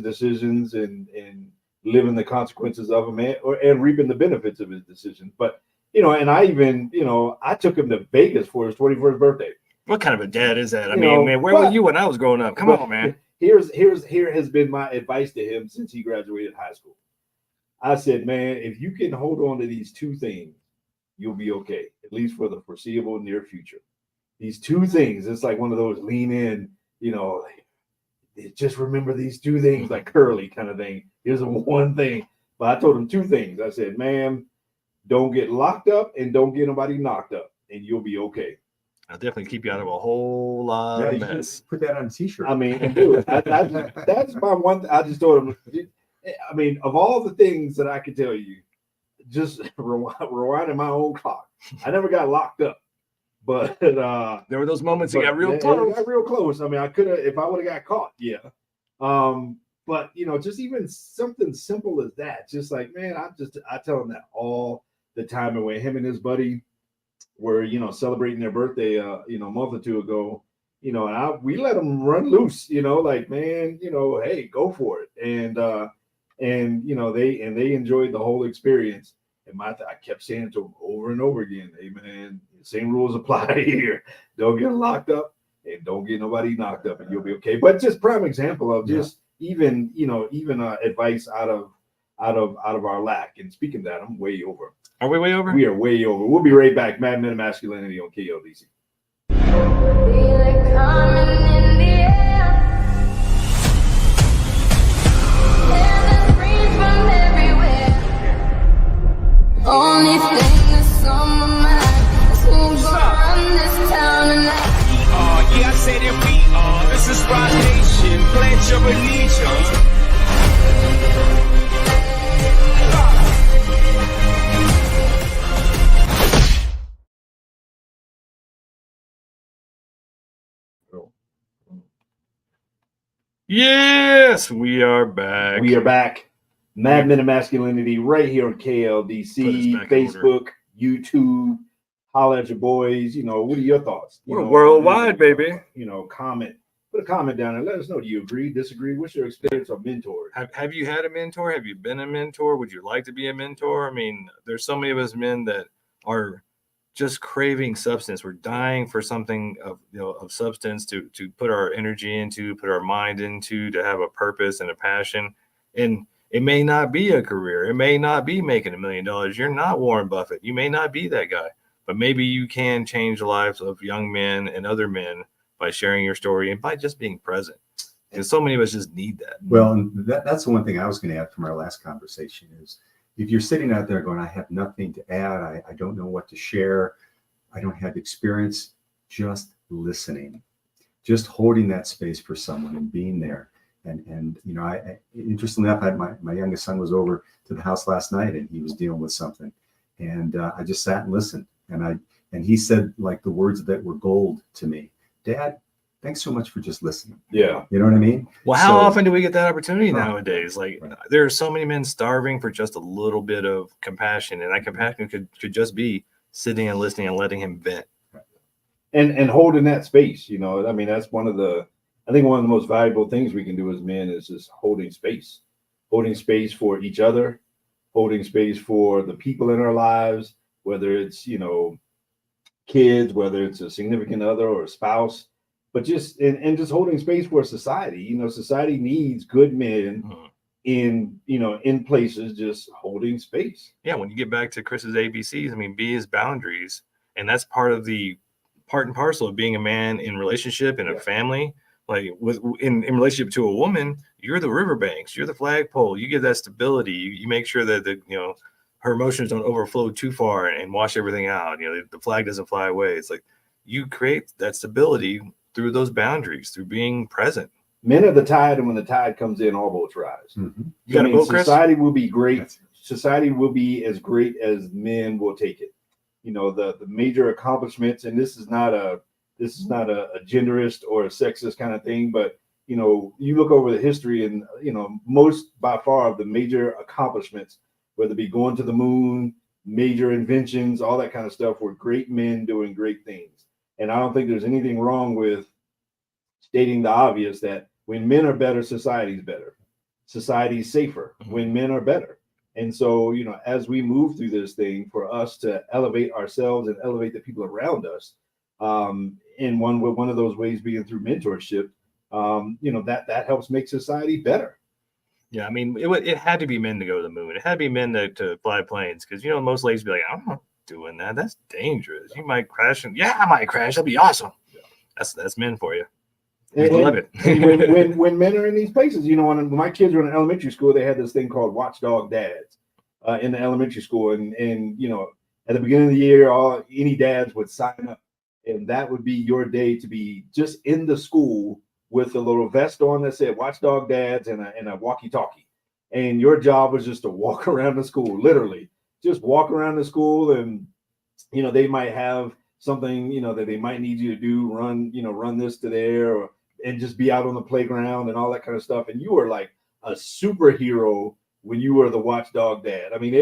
decisions and living the consequences of them and reaping the benefits of his decisions. But, and I even, I took him to Vegas for his 21st birthday. What kind of a dad is that? I mean, man, where were you when I was growing up? Come on, man. Here has been my advice to him since he graduated high school. I said, man, if you can hold on to these two things, you'll be okay, at least for the foreseeable near future. These two things, it's like one of those lean in, just remember these two things, like Curly kind of thing. Here's one thing. But I told him two things. I said, man, don't get locked up and don't get nobody knocked up, and you'll be okay. I'll definitely keep you out of a whole lot of mess. Put that on a t-shirt. I mean, dude, that's my one. I just told him. I mean, of all the things that I could tell you, just rewinding my own clock. I never got locked up, but there were those moments you got real close. It got real close. I mean, I could have if I would have got caught. Yeah. But just even something simple as that. Just like, man, I tell him that all the time. And when him and his buddy were celebrating their birthday a month or two ago, and we let them run loose, like, man, hey, go for it. And they enjoyed the whole experience. And I kept saying to them over and over again, hey man, same rules apply here. Don't get locked up and don't get nobody knocked up, and you'll be okay. But just prime example of just even advice out of our lack. And speaking of that, I'm way over. Are we way over? We are way over. We'll be right back. Mad Men of Masculinity on KLDC. Only thing that's on my mind is who's gonna run this town tonight. Yeah, I said it, we are. This is Rock Nation. Pledge your allegiance. Yes, we are back. We are back. Mad Men of Masculinity right here on KLDC, Facebook, YouTube. Holla at your boys. What are your thoughts? We're worldwide, baby. Comment. Put a comment down and let us know. Do you agree, disagree? What's your experience of mentors? Have you had a mentor? Have you been a mentor? Would you like to be a mentor? I mean, there's so many of us men that are just craving substance. We're dying for something of substance to put our energy into, put our mind into, to have a purpose and a passion. And it may not be a career. It may not be making $1 million. You're not Warren Buffett. You may not be that guy, but maybe you can change the lives of young men and other men by sharing your story and by just being present. And so many of us just need that. Well, and that's the one thing I was going to add from our last conversation is if you're sitting out there going, I have nothing to add. I don't know what to share. I don't have experience. Just listening, just holding that space for someone and being there. And I interestingly enough, my youngest son was over to the house last night and he was dealing with something. And I just sat and listened. And he said like the words that were gold to me. Dad, thanks so much for just listening. Yeah. You know what I mean? Well, how often do we get that opportunity nowadays? Like there are so many men starving for just a little bit of compassion. And that compassion could just be sitting and listening and letting him vent. And holding that space, I mean, that's one of the most valuable things we can do as men is just holding space for each other, holding space for the people in our lives, whether it's, kids, whether it's a significant other or a spouse, but just holding space for society. Society needs good men in places, just holding space. Yeah. When you get back to Chris's ABCs, I mean, be his boundaries. And that's part and parcel of being a man in relationship, in a family. Like in relationship to a woman, you're the riverbanks, you're the flagpole. You give that stability. You make sure that her emotions don't overflow too far and wash everything out. The flag doesn't fly away. It's like you create that stability through those boundaries, through being present. Men are the tide, and when the tide comes in, all boats rise. Mm-hmm. You got a boat, Chris? Society will be great. Society will be as great as men will take it. The major accomplishments, and this is not a genderist or a sexist kind of thing, but you look over the history and most by far of the major accomplishments, whether it be going to the moon, major inventions, all that kind of stuff were great men doing great things. And I don't think there's anything wrong with stating the obvious that when men are better, society's better. Society's safer when men are better. And so, you know, as we move through this thing, for us to elevate ourselves and elevate the people around us, in one of those ways being through mentorship, you know, that helps make society better. Yeah, I mean, it had to be men to go to the moon. It had to be men to fly planes because, you know, most ladies be like, I'm not doing that. That's dangerous. You might crash. And yeah, I might crash. That'll be awesome. Yeah. That's men for you. I love it. when men are in these places, you know, when my kids were in elementary school, they had this thing called Watchdog Dads in the elementary school. And, you know, at the beginning of the year, any dads would sign up. And that would be your day to be just in the school with a little vest on that said Watchdog Dads and a walkie-talkie. And your job was just to walk around the school, literally. Just walk around the school, and, you know, they might have something, you know, that they might need you to do, run this to there, and just be out on the playground and all that kind of stuff. And you were like a superhero when you were the Watchdog Dad. I mean,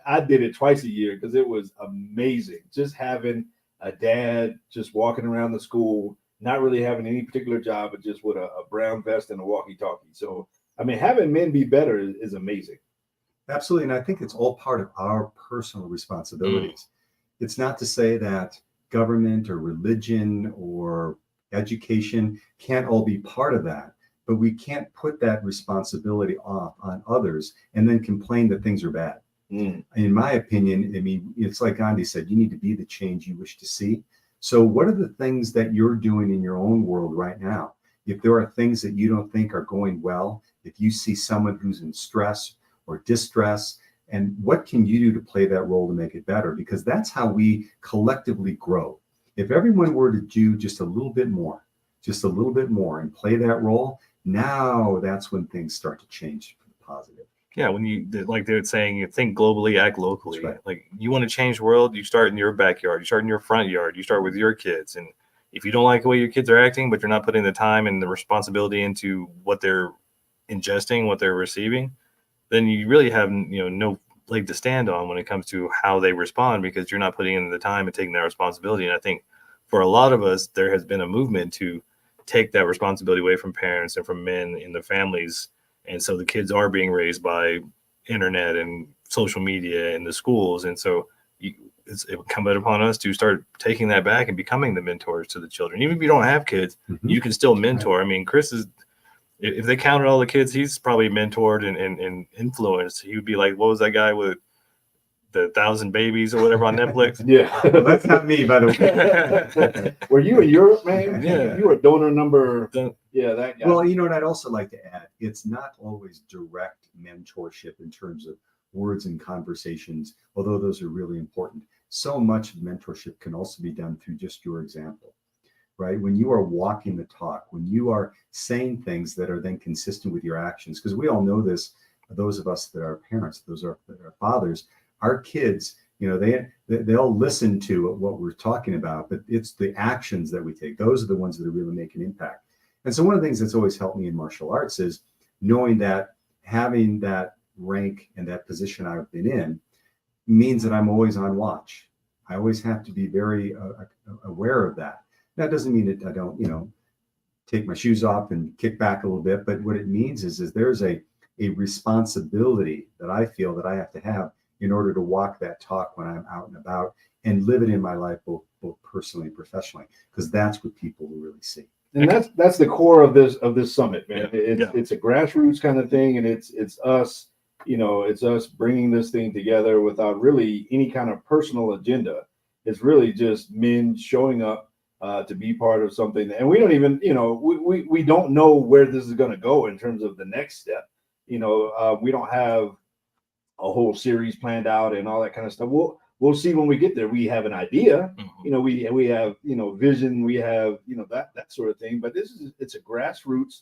I did it twice a year because it was amazing. Just having a dad just walking around the school, not really having any particular job, but just with a brown vest and a walkie-talkie. So, I mean, having men be better is amazing. Absolutely. And I think it's all part of our personal responsibilities. It's not to say that government or religion or education can't all be part of that, but we can't put that responsibility off on others and then complain that things are bad. In my opinion, I mean, it's like Gandhi said, you need to be the change you wish to see. So what are the things that you're doing in your own world right now? If there are things that you don't think are going well, if you see someone who's in stress or distress, and what can you do to play that role to make it better? Because that's how we collectively grow. If everyone were to do just a little bit more and play that role, now that's when things start to change for the positive. Yeah, when you, like they're saying, you think globally, act locally. Right. Like, you want to change the world, you start in your backyard, you start in your front yard, you start with your kids. And if you don't like the way your kids are acting, but you're not putting the time and the responsibility into what they're ingesting, what they're receiving, then you really have, you know, no leg to stand on when it comes to how they respond, because you're not putting in the time and taking that responsibility. And I think for a lot of us, there has been a movement to take that responsibility away from parents and from men in the families. And so the kids are being raised by internet and social media in the schools. And so it's incumbent upon us to start taking that back and becoming the mentors to the children. Even if you don't have kids, you can still mentor. I mean, Chris is, if they counted all the kids, he's probably mentored and influenced. He would be like, what was that guy with the 1,000 babies or whatever on Netflix? Yeah. Well, that's not me, by the way. Were you in Europe, man? Yeah. You were donor number. Yeah, that guy. Well, you know, and I'd also like to add, it's not always direct mentorship in terms of words and conversations, although those are really important. So much of mentorship can also be done through just your example, right? When you are walking the talk, when you are saying things that are then consistent with your actions, because we all know this, those of us that are parents, those are that are fathers, our kids, you know, they'll listen to what we're talking about, but it's the actions that we take. Those are the ones that are really making impact. And so one of the things that's always helped me in martial arts is knowing that having that rank and that position I've been in means that I'm always on watch. I always have to be very aware of that. That doesn't mean that I don't, you know, take my shoes off and kick back a little bit. But what it means is there's a responsibility that I feel that I have to have in order to walk that talk when I'm out and about and live it in my life, both personally and professionally, because that's what people will really see. And that's the core of this summit, man. It's a grassroots kind of thing, and it's us, you know, it's us bringing this thing together without really any kind of personal agenda. It's really just men showing up to be part of something, and we don't even, you know, we don't know where this is going to go in terms of the next step. You know, we don't have a whole series planned out and all that kind of stuff. We'll see when we get there. We have an idea, you know, we have, you know, vision, we have, you know, that sort of thing. But it's a grassroots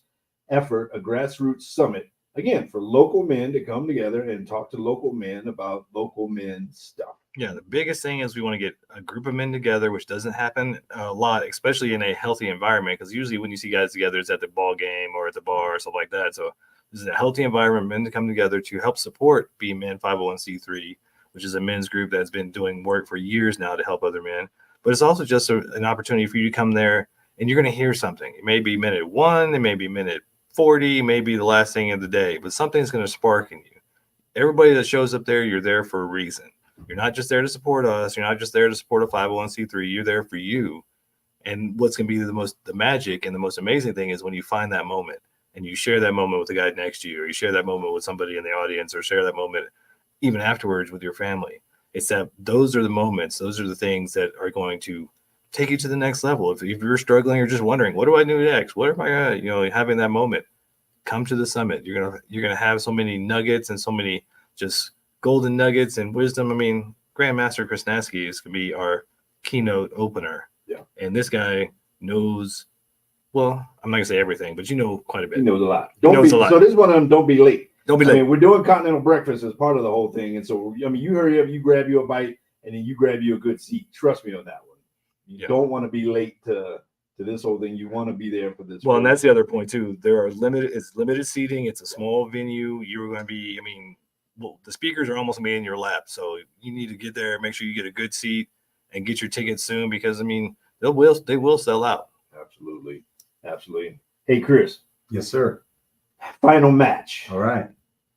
effort, a grassroots summit, again, for local men to come together and talk to local men about local men's stuff. Yeah, the biggest thing is we want to get a group of men together, which doesn't happen a lot, especially in a healthy environment, because usually when you see guys together, it's at the ball game or at the bar or stuff like that. So this is a healthy environment, men to come together to help support B.E.N 501c3, which is a men's group that's been doing work for years now to help other men. But it's also just an opportunity for you to come there and you're going to hear something. It may be minute 1, it may be minute 40, maybe the last thing of the day, but something's going to spark in you. Everybody that shows up there, you're there for a reason. You're not just there to support us. You're not just there to support a 501c3. You're there for you. And what's going to be the magic and the most amazing thing is when you find that moment and you share that moment with the guy next to you, or you share that moment with somebody in the audience, or share that moment even afterwards with your family. It's that those are the moments, those are the things that are going to take you to the next level. If you're struggling or just wondering, what do I do next? What am I gonna, having that moment, come to the summit. You're gonna have so many nuggets and so many just golden nuggets and wisdom. I mean, Grandmaster Chris Natske is gonna be our keynote opener. Yeah. And this guy knows, well, I'm not gonna say everything, but quite a bit. He knows a lot. So this is one of them, don't be late. Don't be late. I mean, we're doing continental breakfast as part of the whole thing. And so, I mean, you hurry up, you grab you a bite, and then you grab you a good seat. Trust me on that one. You don't want to be late to this whole thing. You want to be there for this. Well, and that's the other point too. It's limited seating. It's a small venue. You're going to be, the speakers are almost going to be in your lap. So you need to get there, make sure you get a good seat and get your tickets soon, because they will sell out. Absolutely. Absolutely. Hey, Chris. Yes, sir. Final match. All right.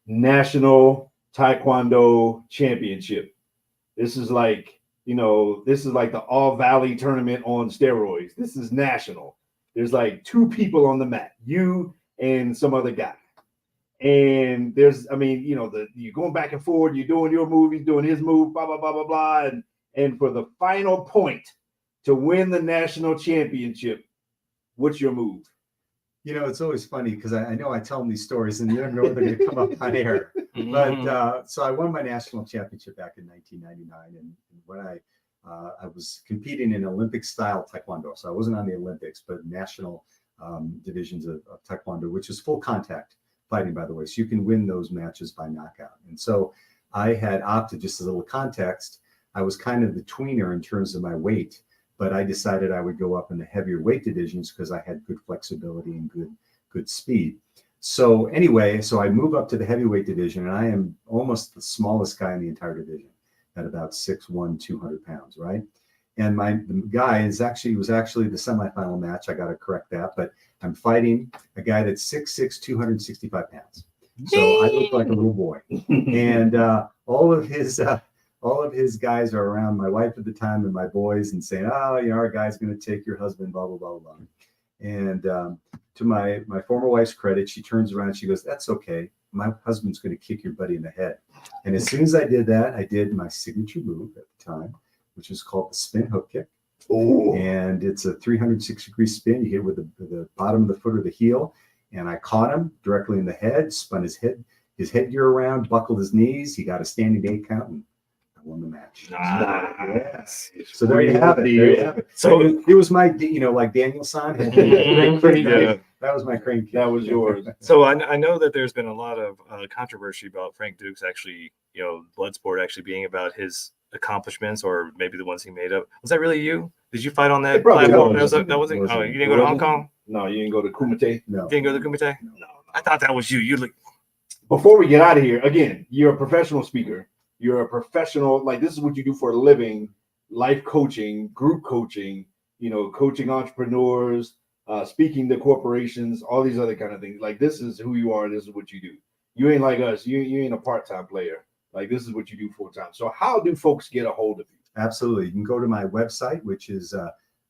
National Taekwondo Championship. This is like the All Valley tournament on steroids. This is national. There's like 2 people on the mat, you and some other guy. And there's, you're going back and forth, you're doing your move, he's doing his move, blah, blah, blah, blah, blah. And for the final point to win the national championship, what's your move? It's always funny because I know I tell them these stories and you never know when they're going to come up on air. But so I won my national championship back in 1999, and when I was competing in Olympic style Taekwondo, so I wasn't on the Olympics, but national divisions of Taekwondo, which is full contact fighting, by the way. So you can win those matches by knockout. And so I had opted, just a little context, I was kind of the tweener in terms of my weight, but I decided I would go up in the heavier weight divisions because I had good flexibility and good speed. So anyway, I move up to the heavyweight division, and I am almost the smallest guy in the entire division at about 6'1", 200 pounds, right? And the guy was actually the semifinal match. I got to correct that, but I'm fighting a guy that's 6'6", 265 pounds. So I look like a little boy, and all of his guys are around my wife at the time and my boys and saying, our guy's going to take your husband, blah, blah, blah, blah. And to my former wife's credit, she turns around and she goes, "That's okay. My husband's going to kick your buddy in the head." And as soon as I did that, I did my signature move at the time, which is called the spin hook kick. Oh. And it's a 360-degree spin. You hit with the bottom of the foot or the heel. And I caught him directly in the head, spun his headgear around, buckled his knees. He got a standing 8 count, and I won the match. Yes. So there you have it. So it was my, like Daniel-san. That was my crane kick. That was yours. So I know that there's been a lot of controversy about Frank Dukes actually, Bloodsport actually being about his accomplishments, or maybe the ones he made up. Was that really you? Did you fight on that platform? That wasn't. Oh, you didn't go to Hong Kong? No, you didn't go to Kumite. No. You didn't go to Kumite? No. I thought that was you. You look. Before we get out of here, again, you're a professional speaker. You're a professional. Like, this is what you do for a living: life coaching, group coaching. Coaching entrepreneurs, speaking to corporations, all these other kind of things. Like, this is who you are. This is what you do. You ain't like us. You ain't a part-time player. Like, this is what you do full-time. So how do folks get a hold of you? Absolutely. You can go to my website, which is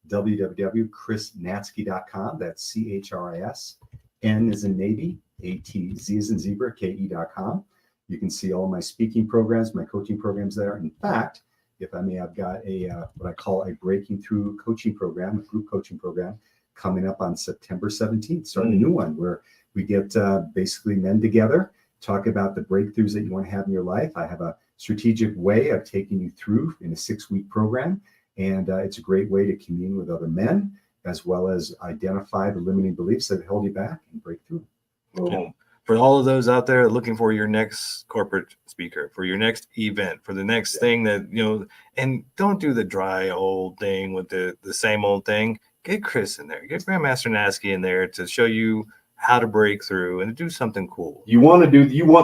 www.chrisnatske.com. That's CHRIS. N as in Navy, ATZ as in zebra, KE.com. You can see all my speaking programs, my coaching programs there. In fact, if I may, I've got a what I call a breaking through coaching program, a group coaching program coming up on September 17th, starting a new one where we get basically men together, talk about the breakthroughs that you want to have in your life. I have a strategic way of taking you through in a 6-week program. And it's a great way to commune with other men, as well as identify the limiting beliefs that hold you back and break through. Yeah. For all of those out there looking for your next corporate speaker, for your next event, for the next thing that, and don't do the dry old thing with the same old thing. Get Chris in there, get Grandmaster Natske in there to show you how to break through and do something cool. You want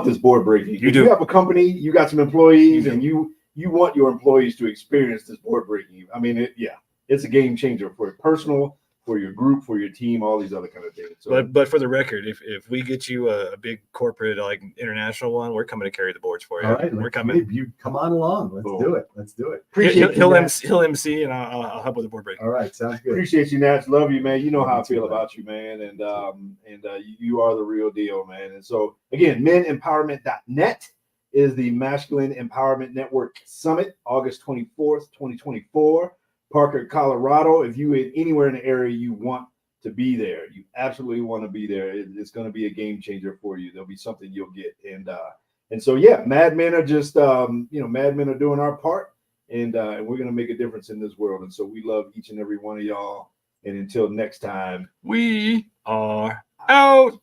this board breaking. You if do. You have a company, you got some employees, and you want your employees to experience this board breaking. I mean, it's a game changer for your personal, for your group, for your team, all these other kind of things. So, but for the record, if we get you a big corporate like international one, we're coming to carry the boards for you. All right, we're coming. You come on along. Let's do it. Let's do it. Appreciate he'll MC and I'll help with the board breaking. All right, sounds good. Appreciate you, Nats. Love you, man. You know Love how you I feel too, about you, man. And you are the real deal, man. And so again, menempowerment.net is the Masculine Empowerment Network Summit, August 24th, 2024, Parker, Colorado. If you anywhere in the area you want to be there, you absolutely want to be there. It's going to be a game changer for you. There'll be something you'll get. And so yeah, Mad Men are just Mad Men are doing our part, and we're going to make a difference in this world. And so we love each and every one of y'all. And until next time, we are out.